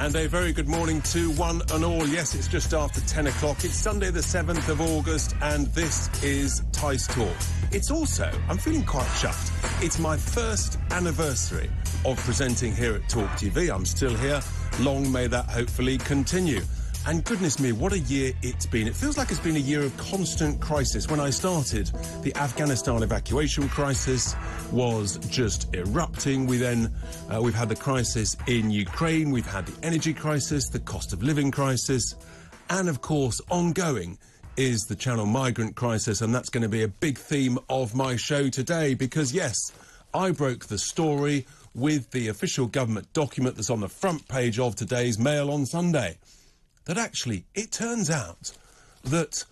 And a very good morning to one and all. Yes, it's just after 10 o'clock. It's Sunday the 7th of August and this is Tice Talk. It's also, I'm feeling quite chuffed, it's my first anniversary of presenting here at Talk TV. I'm still here. Long may that hopefully continue. And goodness me, what a year it's been. It feels like it's been a year of constant crisis. When I started, the Afghanistan evacuation crisis was just erupting. We've had the crisis in Ukraine. We've had the energy crisis, the cost of living crisis. And of course, ongoing is the Channel migrant crisis. And that's going to be a big theme of my show today because, yes, I broke the story with the official government document that's on the front page of today's Mail on Sunday. That actually, it turns out that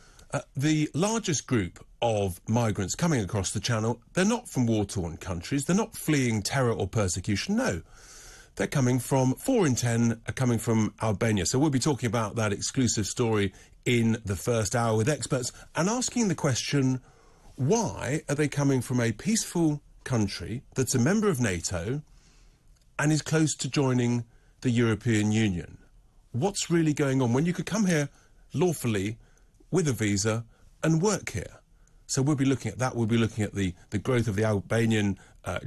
the largest group of migrants coming across the Channel, they're not from war-torn countries, they're not fleeing terror or persecution, no. They're coming from, 4 in 10 are coming from Albania. So we'll be talking about that exclusive story in the first hour with experts and asking the question, why are they coming from a peaceful country that's a member of NATO and is close to joining the European Union? What's really going on when you could come here lawfully with a visa and work here? So we'll be looking at that. We'll be looking at the growth of the Albanian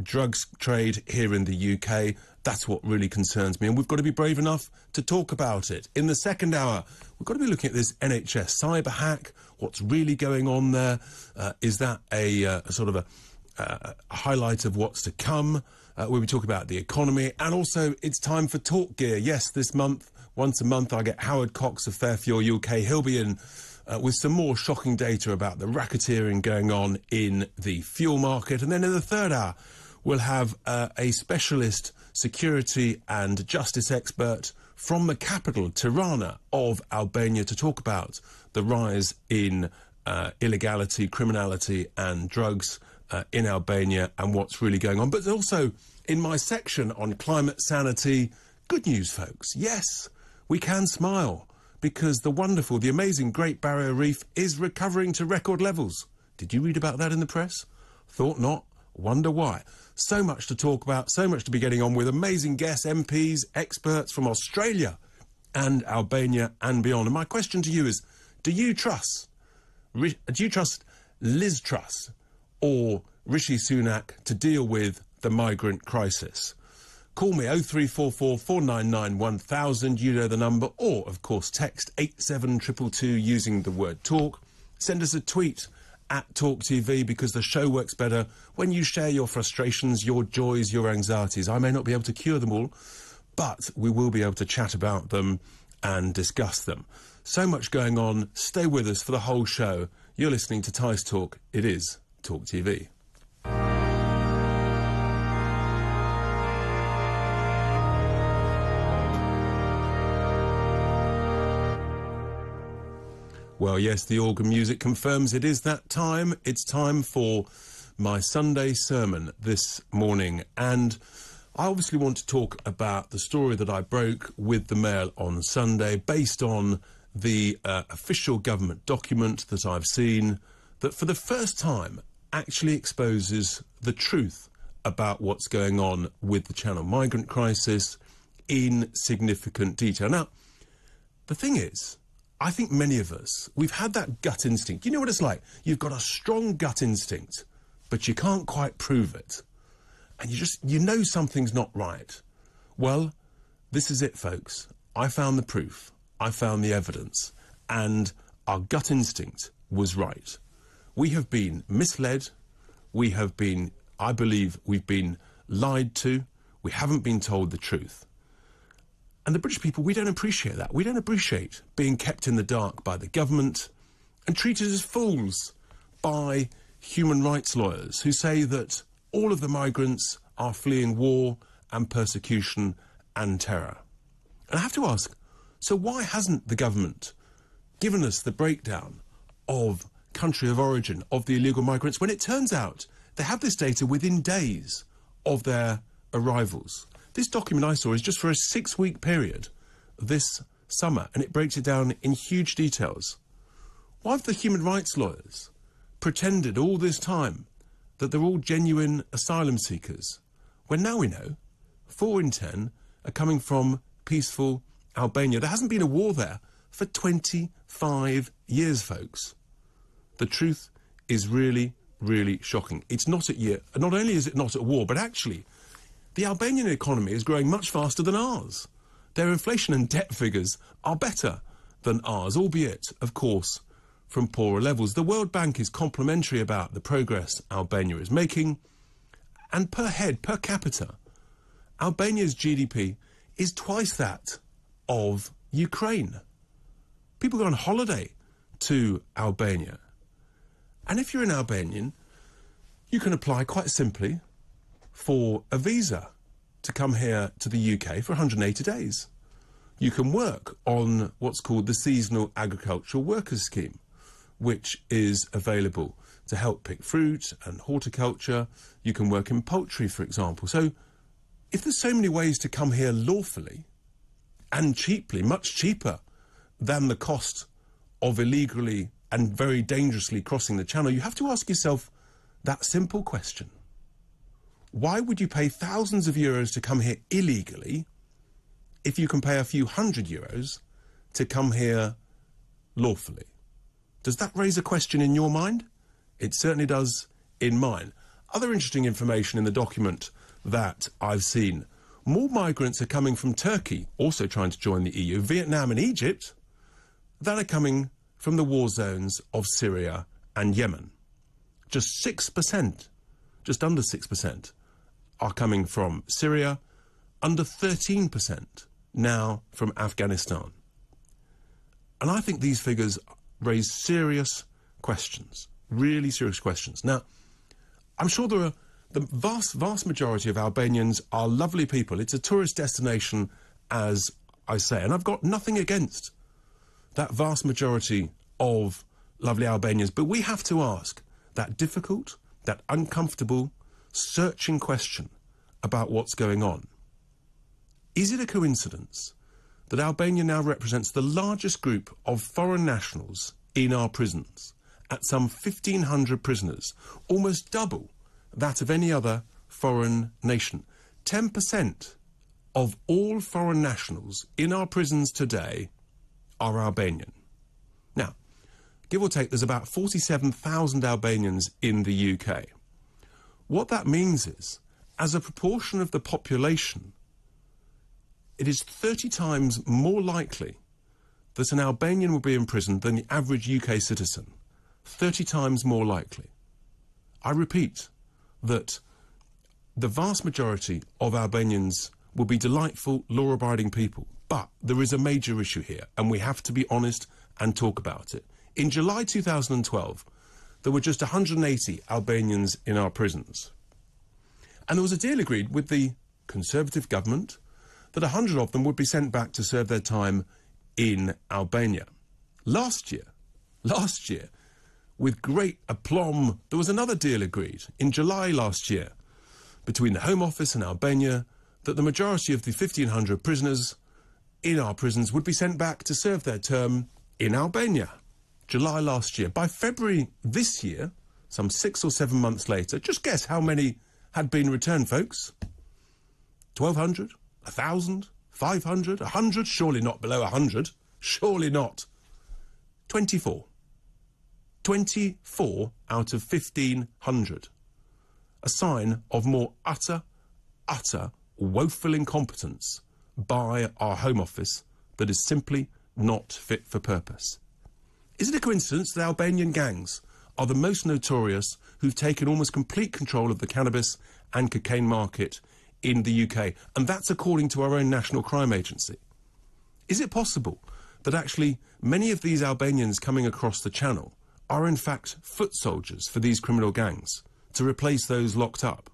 drugs trade here in the UK. That's what really concerns me. And we've got to be brave enough to talk about it. In the second hour, we've got to be looking at this NHS cyber hack. What's really going on there? Is that a sort of a highlight of what's to come? We'll be talking about the economy. And also, it's time for Talk Gear. Yes, this month, once a month, I get Howard Cox of Fairfuel UK. He'll be in with some more shocking data about the racketeering going on in the fuel market. And then in the third hour, we'll have a specialist security and justice expert from the capital, Tirana, of Albania to talk about the rise in illegality, criminality and drugs in Albania and what's really going on. But also in my section on climate sanity, good news, folks. Yes, we can smile because the wonderful, the amazing Great Barrier Reef is recovering to record levels. Did you read about that in the press? Thought not. Wonder why. So much to talk about, so much to be getting on with. Amazing guests, MPs, experts from Australia and Albania and beyond. And my question to you is, do you trust Liz Truss or Rishi Sunak to deal with the migrant crisis? Call me 0344 499 1000, you know the number, or, of course, text 87222 using the word talk. Send us a tweet at Talk TV because the show works better when you share your frustrations, your joys, your anxieties. I may not be able to cure them all, but we will be able to chat about them and discuss them. So much going on. Stay with us for the whole show. You're listening to Tice Talk. It is Talk TV. Well, yes, the organ music confirms it is that time. It's time for my Sunday sermon this morning. And I obviously want to talk about the story that I broke with the Mail on Sunday based on the official government document that I've seen that for the first time actually exposes the truth about what's going on with the Channel migrant crisis in significant detail. Now, the thing is, I think many of us, we've had that gut instinct. You know what it's like? You've got a strong gut instinct, but you can't quite prove it. And you know something's not right. Well, this is it, folks. I found the proof. I found the evidence. And our gut instinct was right. We have been misled. We have been, I believe, we've been lied to. We haven't been told the truth. And the British people, we don't appreciate that. We don't appreciate being kept in the dark by the government and treated as fools by human rights lawyers who say that all of the migrants are fleeing war and persecution and terror. And I have to ask, so why hasn't the government given us the breakdown of country of origin of the illegal migrants when it turns out they have this data within days of their arrivals? This document I saw is just for a 6-week period this summer, and it breaks it down in huge details. Why have the human rights lawyers pretended all this time that they're all genuine asylum seekers, when now we know 4 in 10 are coming from peaceful Albania. There hasn't been a war there for 25 years, folks. The truth is really, really shocking. It's not at year. Not only is it not at war, but actually, the Albanian economy is growing much faster than ours. Their inflation and debt figures are better than ours, albeit, of course, from poorer levels. The World Bank is complimentary about the progress Albania is making, and per head, per capita, Albania's GDP is twice that of Ukraine. People go on holiday to Albania. And if you're an Albanian, you can apply quite simply for a visa to come here to the UK for 180 days. You can work on what's called the Seasonal Agricultural Workers Scheme, which is available to help pick fruit and horticulture. You can work in poultry, for example. So if there's so many ways to come here lawfully and cheaply, much cheaper than the cost of illegally and very dangerously crossing the channel, you have to ask yourself that simple question. Why would you pay thousands of euros to come here illegally if you can pay a few €100 to come here lawfully? Does that raise a question in your mind? It certainly does in mine. Other interesting information in the document that I've seen. More migrants are coming from Turkey, also trying to join the EU, Vietnam and Egypt, than are coming from the war zones of Syria and Yemen. Just 6%, just under 6%, are coming from Syria, under 13% now from Afghanistan. And I think these figures raise serious questions, really serious questions. Now, I'm sure the vast majority of Albanians are lovely people. It's a tourist destination, as I say, and I've got nothing against that vast majority of lovely Albanians. But we have to ask that difficult, that uncomfortable, searching question about what's going on. Is it a coincidence that Albania now represents the largest group of foreign nationals in our prisons, at some 1,500 prisoners, almost double that of any other foreign nation? 10% of all foreign nationals in our prisons today are Albanian. Now, give or take, there's about 47,000 Albanians in the UK. What that means is, as a proportion of the population, it is 30 times more likely that an Albanian will be imprisoned than the average UK citizen. 30 times more likely. I repeat that the vast majority of Albanians will be delightful, law-abiding people. But there is a major issue here, and we have to be honest and talk about it. In July 2012, there were just 180 Albanians in our prisons. And there was a deal agreed with the Conservative government that 100 of them would be sent back to serve their time in Albania. Last year, with great aplomb, there was another deal agreed in July last year between the Home Office and Albania that the majority of the 1,500 prisoners in our prisons would be sent back to serve their term in Albania. July last year. By February this year, some 6 or 7 months later, just guess how many had been returned, folks? 1,200? 1,000? 500? 100? Surely not below 100. Surely not. 24. 24 out of 1,500. A sign of more utter woeful incompetence by our Home Office that is simply not fit for purpose. Is it a coincidence that Albanian gangs are the most notorious who've taken almost complete control of the cannabis and cocaine market in the UK? And that's according to our own National Crime Agency. Is it possible that actually many of these Albanians coming across the channel are in fact foot soldiers for these criminal gangs to replace those locked up?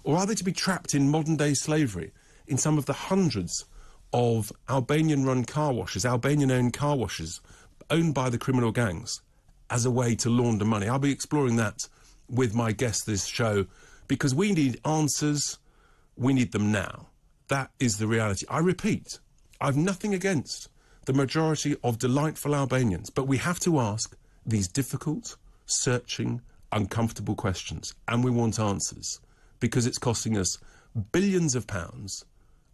Or are they to be trapped in modern-day slavery in some of the hundreds of Albanian-run car washes, Albanian-owned car washes, owned by the criminal gangs, as a way to launder money? I'll be exploring that with my guest this show, because we need answers. We need them now. That is the reality. I repeat, I've nothing against the majority of delightful Albanians, but we have to ask these difficult, searching, uncomfortable questions, and we want answers, because it's costing us billions of pounds,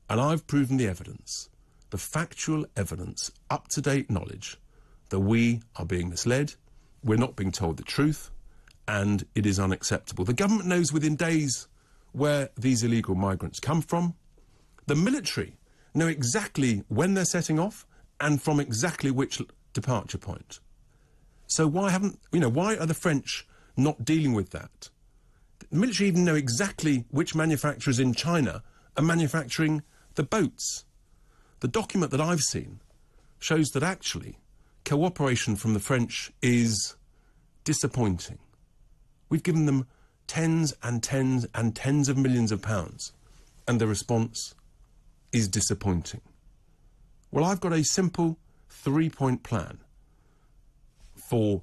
and I've proven the evidence the factual evidence, up-to-date knowledge that we are being misled, we're not being told the truth, and it is unacceptable. The government knows within days where these illegal migrants come from. The military know exactly when they're setting off and from exactly which departure point. So why are the French not dealing with that? The military even know exactly which manufacturers in China are manufacturing the boats. The document that I've seen shows that actually cooperation from the French is disappointing. We've given them tens and tens and tens of millions of pounds, and the response is disappointing. Well, I've got a simple 3-point plan for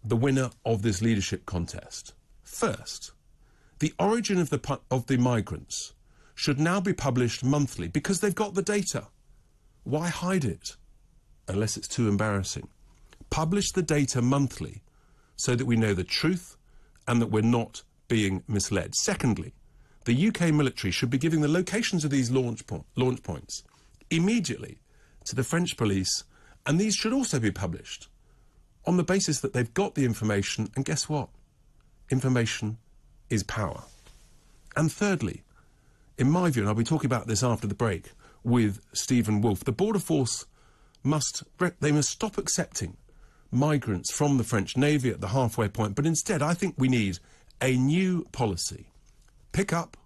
the winner of this leadership contest. First, the origin of the migrants should now be published monthly because they've got the data. Why hide it? Unless it's too embarrassing. Publish the data monthly so that we know the truth and that we're not being misled. Secondly, the UK military should be giving the locations of these launch points immediately to the French police, and these should also be published on the basis that they've got the information, and guess what? Information is power. And thirdly, in my view, and I'll be talking about this after the break with Stephen Wolfe, the border force must stop accepting migrants from the French Navy at the halfway point, but instead I think we need a new policy. Pick up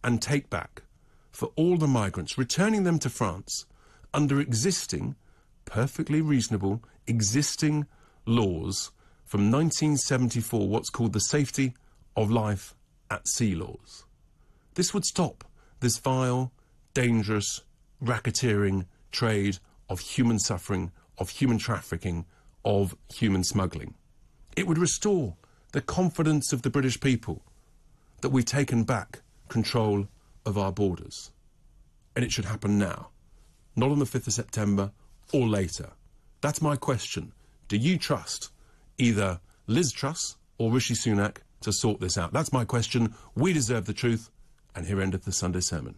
and take back for all the migrants, returning them to France under existing, perfectly reasonable, existing laws from 1974, what's called the Safety of Life at Sea laws. This would stop this vile, dangerous, racketeering trade of human suffering, of human trafficking, of human smuggling. It would restore the confidence of the British people that we've taken back control of our borders. And it should happen now, not on the 5th of September or later. That's my question. Do you trust either Liz Truss or Rishi Sunak to sort this out? That's my question. We deserve the truth. And here endeth the Sunday sermon.